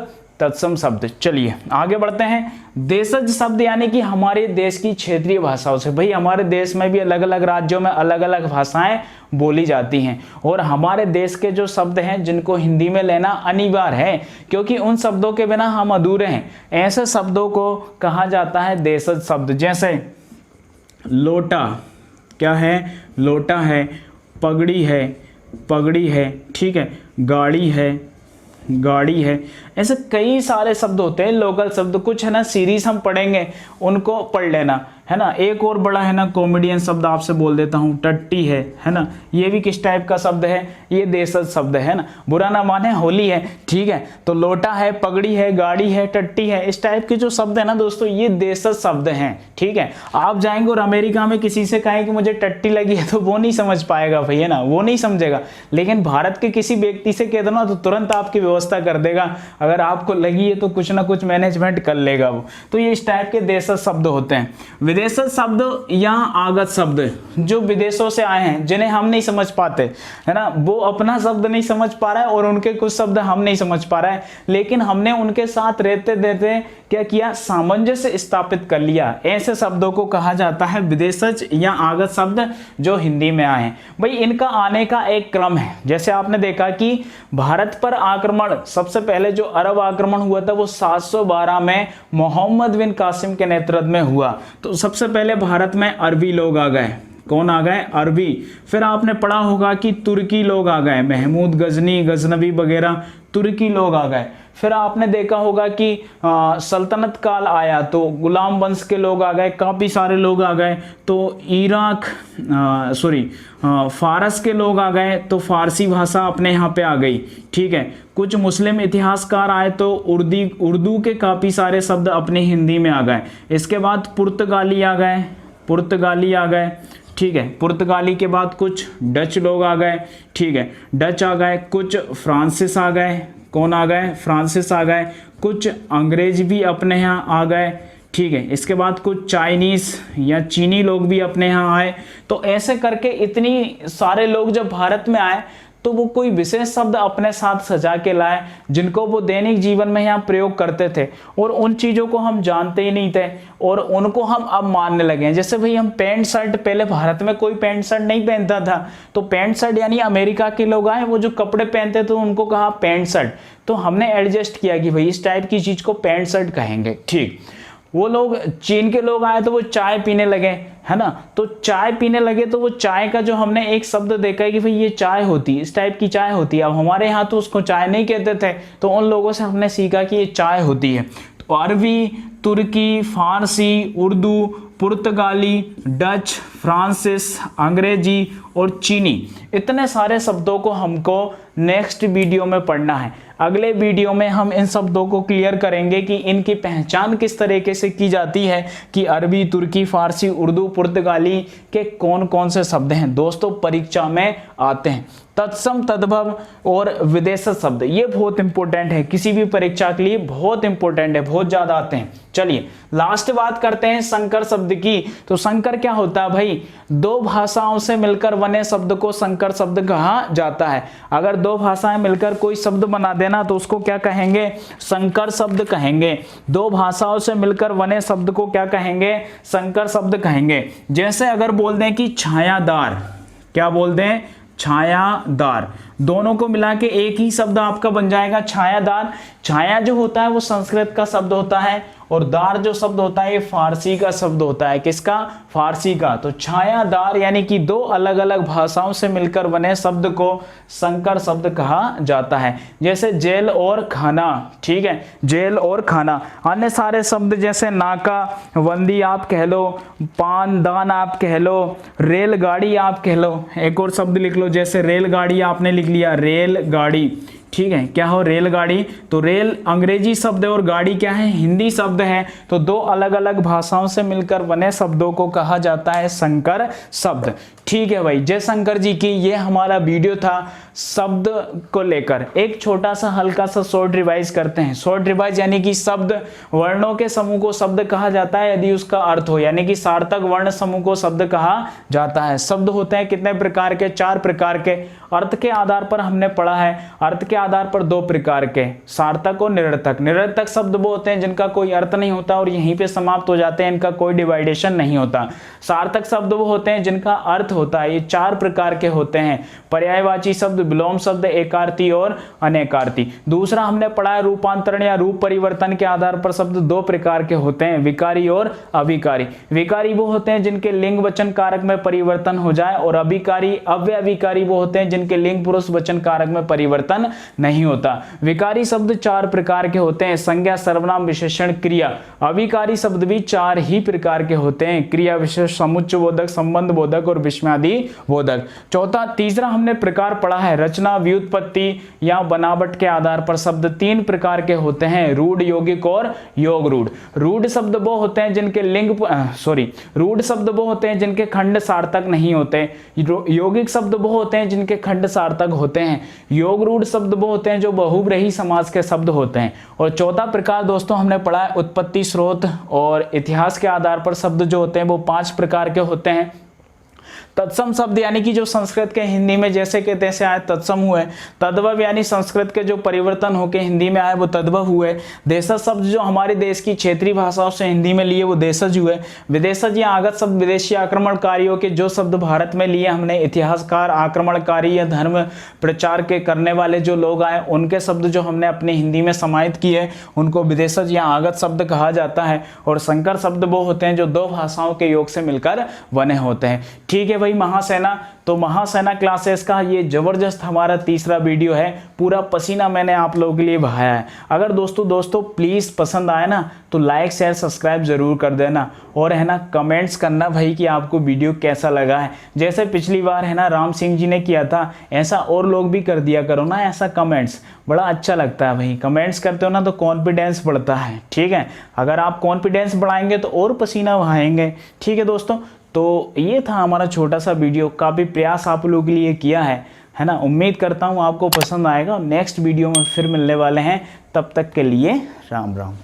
तत्सम शब्द। चलिए आगे बढ़ते हैं। देशज शब्द यानी कि हमारे देश की क्षेत्रीय भाषाओं से। भाई हमारे देश में भी अलग अलग राज्यों में अलग अलग भाषाएं बोली जाती हैं, और हमारे देश के जो शब्द हैं जिनको हिंदी में लेना अनिवार्य है, क्योंकि उन शब्दों के बिना हम अधूरे हैं। ऐसे शब्दों को कहा जाता है देशज शब्द। जैसे लोटा, क्या है? लोटा है। पगड़ी है, ठीक है। गाड़ी है। ऐसे कई सारे शब्द होते हैं, लोकल शब्द। कुछ है ना सीरीज हम पढ़ेंगे, उनको पढ़ लेना, है ना। एक और बड़ा है ना कॉमेडियन शब्द आपसे बोल देता हूँ, टट्टी है ना। ये भी किस टाइप का शब्द है? ये देशज शब्द है ना। बुरा ना माने, होली है, ठीक है। तो लोटा है, पगड़ी है, गाड़ी है, टट्टी है, इस टाइप के जो शब्द है ना दोस्तों, ये देशज शब्द हैं, ठीक है। आप जाएंगे और अमेरिका में किसी से कहें कि मुझे टट्टी लगी है, तो वो नहीं समझ पाएगा भाई, है ना, वो नहीं समझेगा। लेकिन भारत के किसी व्यक्ति से कह दो ना, तो तुरंत आपकी व्यवस्था कर देगा। अगर आपको लगी है तो कुछ ना कुछ मैनेजमेंट कर लेगा वो। तो ये इस टाइप के देशज शब्द होते हैं। विदेशज शब्द या आगत शब्द, जो विदेशों से आए हैं, जिन्हें हम नहीं समझ पाते, है ना। वो अपना शब्द नहीं समझ पा रहा है और उनके कुछ शब्द हम नहीं समझ पा रहा है, लेकिन हमने उनके साथ रहते रहते क्या किया? सामंजस्य स्थापित कर लिया। ऐसे शब्दों को कहा जाता है विदेशज या आगत शब्द, जो हिंदी में आए हैं। भाई इनका आने का एक क्रम है। जैसे आपने देखा कि भारत पर आक्रमण, सबसे पहले जो अरब आक्रमण हुआ था वो 712 में मोहम्मद बिन कासिम के नेतृत्व में हुआ। तो सबसे पहले भारत में अरबी लोग आ गए। कौन आ गए? अरबी। फिर आपने पढ़ा होगा कि तुर्की लोग आ गए, महमूद गजनी, गजनवी वगैरह तुर्की लोग आ गए। फिर आपने देखा होगा कि सल्तनत काल आया तो गुलाम वंश के लोग आ गए, काफ़ी सारे लोग आ गए। तो फारस के लोग आ गए, तो फारसी भाषा अपने यहाँ पे आ गई, ठीक है। कुछ मुस्लिम इतिहासकार आए तो उर्दू के काफ़ी सारे शब्द अपने हिंदी में आ गए। इसके बाद पुर्तगाली आ गए, ठीक है। पुर्तगाली के बाद कुछ डच लोग आ गए, ठीक है। डच आ गए, कुछ फ्रांसिस आ गए। कौन आ गए? फ्रांसिस आ गए। कुछ अंग्रेज भी अपने यहाँ आ गए, ठीक है। इसके बाद कुछ चाइनीज़ या चीनी लोग भी अपने यहाँ आए। तो ऐसे करके इतनी सारे लोग जब भारत में आए तो वो कोई विशेष शब्द अपने साथ सजा के लाए, जिनको वो दैनिक जीवन में यहाँ प्रयोग करते थे, और उन चीज़ों को हम जानते ही नहीं थे और उनको हम अब मानने लगे हैं। जैसे भाई हम पैंट शर्ट, पहले भारत में कोई पैंट शर्ट नहीं पहनता था, तो पैंट शर्ट यानी अमेरिका के लोग आए, वो जो कपड़े पहनते थे उनको कहा पैंट शर्ट। तो हमने एडजस्ट किया कि भाई इस टाइप की चीज़ को पैंट शर्ट कहेंगे, ठीक। वो लोग चीन के लोग आए तो वो चाय पीने लगे, है ना। तो चाय पीने लगे तो वो चाय का जो हमने एक शब्द देखा है कि भाई ये चाय होती है, इस टाइप की चाय होती है। अब हमारे यहाँ तो उसको चाय नहीं कहते थे, तो उन लोगों से हमने सीखा कि ये चाय होती है। तो अरबी, तुर्की, फारसी, उर्दू, पुर्तगाली, डच, फ्रांसीस, अंग्रेजी और चीनी, इतने सारे शब्दों को हमको नेक्स्ट वीडियो में पढ़ना है। अगले वीडियो में हम इन शब्दों को क्लियर करेंगे कि इनकी पहचान किस तरीके से की जाती है कि अरबी, तुर्की, फारसी, उर्दू, पुर्तगाली के कौन कौन से शब्द हैं दोस्तों परीक्षा में आते हैं। तत्सम, तद्भव और विदेशज शब्द, ये बहुत इंपॉर्टेंट है, किसी भी परीक्षा के लिए बहुत इंपॉर्टेंट है, बहुत ज्यादा आते हैं। चलिए लास्ट बात करते हैं संकर शब्द की। तो संकर क्या होता है भाई, दो भाषाओं से मिलकर बने शब्द को संकर शब्द कहा जाता है। अगर दो भाषाएं मिलकर कोई शब्द बना देना तो उसको क्या कहेंगे, संकर शब्द कहेंगे। दो भाषाओं से मिलकर बने शब्द को क्या कहेंगे, संकर शब्द कहेंगे। जैसे अगर बोल दें कि छायादार, क्या बोल दें, छायादार, दोनों को मिला के एक ही शब्द आपका बन जाएगा छायादार। छाया जो होता है वो संस्कृत का शब्द होता है और दार जो शब्द होता है ये फारसी का शब्द होता है। किसका, फारसी का। तो छायादार यानी कि दो अलग अलग भाषाओं से मिलकर बने शब्द को संकर शब्द कहा जाता है। जैसे जेल और खाना, ठीक है, जेल और खाना। अन्य सारे शब्द जैसे नाका, बंदी आप कह लो, पान दान आप कह लो, रेलगाड़ी आप कह लो। एक और शब्द लिख लो, जैसे रेलगाड़ी आपने लिख लिया, रेलगाड़ी, ठीक है। क्या हो, रेलगाड़ी। तो रेल अंग्रेजी शब्द है और गाड़ी क्या है, हिंदी शब्द है। तो दो अलग अलग भाषाओं से मिलकर बने शब्दों को कहा जाता है संकर शब्द। ठीक है भाई, जय शंकर जी की। ये हमारा वीडियो था शब्द को लेकर। एक छोटा सा हल्का सा शॉर्ट रिवाइज करते हैं। शॉर्ट रिवाइज यानी कि शब्द वर्णों के समूह को शब्द कहा जाता है यदि उसका अर्थ हो, यानी कि सार्थक वर्ण समूह को शब्द कहा जाता है। शब्द होते हैं कितने प्रकार के, 4 प्रकार के। अर्थ के आधार पर हमने पढ़ा है, अर्थ के आधार पर 2 प्रकार के, सार्थक और निरर्थक। निरर्थक शब्द वो होते हैं जिनका कोई अर्थ नहीं होता और यहीं पे समाप्त हो जाते हैं, इनका कोई डिवाइडेशन नहीं होता। सार्थक शब्द वो होते हैं जिनका अर्थ होता है। ये 4 प्रकार के होते हैं, पर्यायवाची शब्द, विलोम शब्द, एकार्थी और अनेकार्थी। दूसरा हमने पढ़ा है रूपांतरण या रूप परिवर्तन के आधार पर शब्द 2 प्रकार के होते हैं, विकारी और अविकारी। विकारी वो होते हैं जिनके लिंग वचन कारक में परिवर्तन हो जाए और अविकारी अव्यविकारी वो होते हैं जिनके लिंग पुरुष वचन कारक में परिवर्तन नहीं होता। विकारी शब्द 4 प्रकार के होते हैं, संज्ञा, सर्वनाम, विशेषण, क्रिया। अविकारी शब्द भी 4 ही प्रकार के होते हैं, क्रिया, विशेष, समुच्चय बोधक, संबंध बोधक और विस्मयादि बोधक। तीसरा हमने प्रकार पढ़ा है रचना, व्युत्पत्ति या बनावट के आधार पर शब्द 3 प्रकार के होते हैं, रूढ़, यौगिक और योग रूढ़। रूढ़ शब्द वो होते हैं जिनके रूढ़ शब्द वो होते हैं जिनके खंड सार्थक नहीं होते। यौगिक शब्द वो होते हैं जिनके खंड सार्थक होते हैं। योग रूढ़ शब्द वो होते हैं जो बहुब्रीहि समास के शब्द होते हैं। और चौथा प्रकार दोस्तों हमने पढ़ा है उत्पत्ति, स्रोत और इतिहास के आधार पर शब्द जो होते हैं वो 5 प्रकार के होते हैं। तत्सम शब्द यानी कि जो संस्कृत के हिंदी में जैसे के तैसे आए तत्सम हुए। तद्भव यानी संस्कृत के जो परिवर्तन होके हिंदी में आए वो तद्भव हुए। देशज शब्द जो हमारे देश की क्षेत्रीय भाषाओं से हिंदी में लिए वो देशज हुए। विदेशज या आगत शब्द विदेशी आक्रमणकारियों के जो शब्द भारत में लिए हमने, इतिहासकार, आक्रमणकारी या धर्म प्रचार के करने वाले जो लोग आए उनके शब्द जो हमने अपनी हिंदी में समाहित किए उनको विदेशज या आगत शब्द कहा जाता है। और संकर शब्द वो होते हैं जो 2 भाषाओं के योग से मिलकर बने होते हैं। ठीक है भाई महासेना, तो महासेना क्लासेस का ये जबरदस्त हमारा तीसरा वीडियो है। पूरा पसीना मैंने आप लोगों के लिए बहाया है। अगर दोस्तों प्लीज पसंद आए ना तो लाइक शेयर सब्सक्राइब जरूर कर देना और है ना कमेंट्स करना भाई कि आपको वीडियो कैसा लगा है। जैसे पिछली बार है ना राम सिंह जी ने किया था, ऐसा और लोग भी कर दिया करो ना, ऐसा कमेंट्स बड़ा अच्छा लगता है भाई। कमेंट्स करते हो ना तो कॉन्फिडेंस बढ़ता है। ठीक है, अगर आप कॉन्फिडेंस बढ़ाएंगे तो और पसीना बहाएंगे। ठीक है दोस्तों, तो ये था हमारा छोटा सा वीडियो, काफ़ी प्रयास आप लोगों के लिए किया है ना। उम्मीद करता हूँ आपको पसंद आएगा। नेक्स्ट वीडियो में फिर मिलने वाले हैं, तब तक के लिए राम राम।